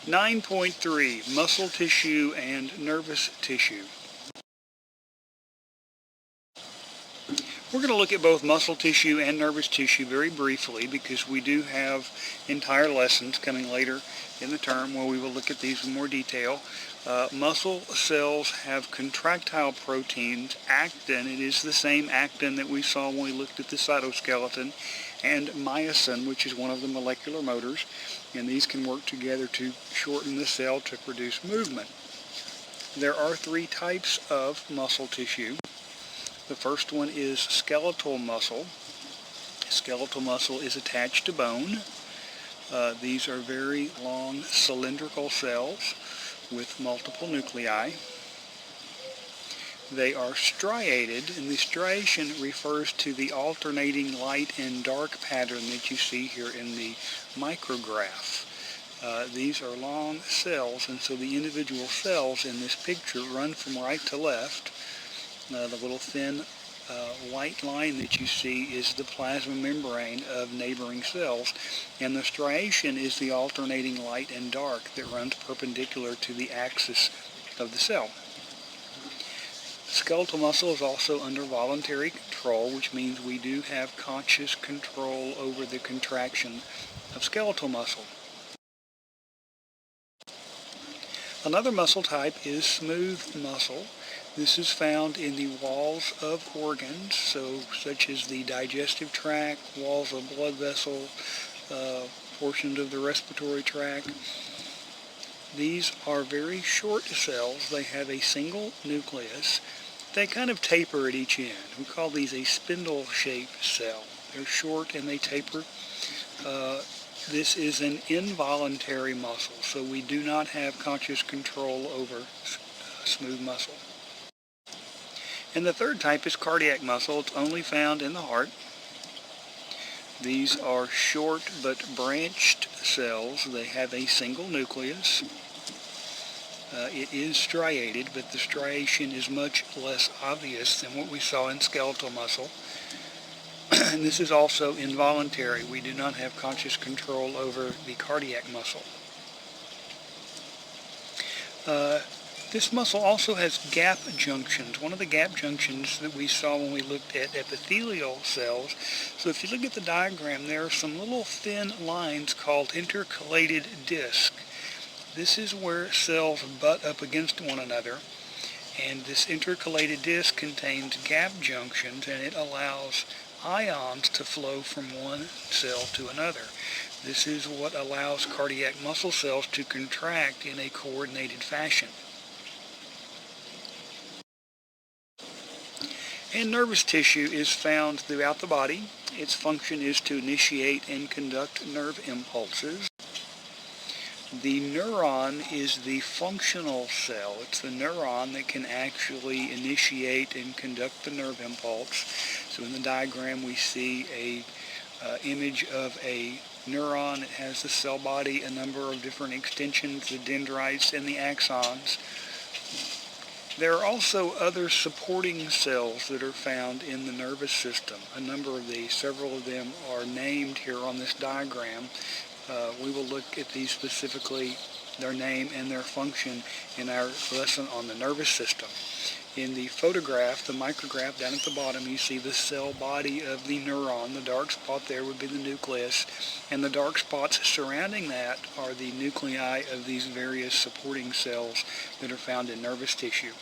9.3, muscle tissue and nervous tissue. We're going to look at both muscle tissue and nervous tissue very briefly because we do have entire lessons coming later in the term where we will look at these in more detail. Muscle cells have contractile proteins, actin. It is the same actin that we saw when we looked at the cytoskeleton, and myosin, which is one of the molecular motors, and these can work together to shorten the cell to produce movement. There are three types of muscle tissue. The first one is skeletal muscle. Skeletal muscle is attached to bone. These are very long cylindrical cells with multiple nuclei. They are striated, and the striation refers to the alternating light and dark pattern that you see here in the micrograph. These are long cells, and so the individual cells in this picture run from right to left. The little thin white line that you see is the plasma membrane of neighboring cells, and the striation is the alternating light and dark that runs perpendicular to the axis of the cell. Skeletal muscle is also under voluntary control, which means we do have conscious control over the contraction of skeletal muscle. Another muscle type is smooth muscle. This is found in the walls of organs, such as the digestive tract, walls of blood vessels, portions of the respiratory tract. These are very short cells. They have a single nucleus. They kind of taper at each end. We call these a spindle-shaped cell. They're short and they taper. This is an involuntary muscle, so we do not have conscious control over smooth muscle. And the third type is cardiac muscle. It's only found in the heart. These are short but branched cells. They have a single nucleus. It is striated, but the striation is much less obvious than what we saw in skeletal muscle. And this is also involuntary. We do not have conscious control over the cardiac muscle. This muscle also has gap junctions. One of the gap junctions that we saw when we looked at epithelial cells. So if you look at the diagram, there are some little thin lines called intercalated discs. This is where cells butt up against one another. And this intercalated disc contains gap junctions, and it allows ions to flow from one cell to another. This is what allows cardiac muscle cells to contract in a coordinated fashion. And nervous tissue is found throughout the body. Its function is to initiate and conduct nerve impulses. The neuron is the functional cell. It's the neuron that can actually initiate and conduct the nerve impulse. So in the diagram we see a image of a neuron. It has the cell body, a number of different extensions, the dendrites and the axons. There are also other supporting cells that are found in the nervous system. A number of these, several of them are named here on this diagram. We will look at these specifically, their name and their function, in our lesson on the nervous system. In the photograph, the micrograph down at the bottom, you see the cell body of the neuron. The dark spot there would be the nucleus, and the dark spots surrounding that are the nuclei of these various supporting cells that are found in nervous tissue.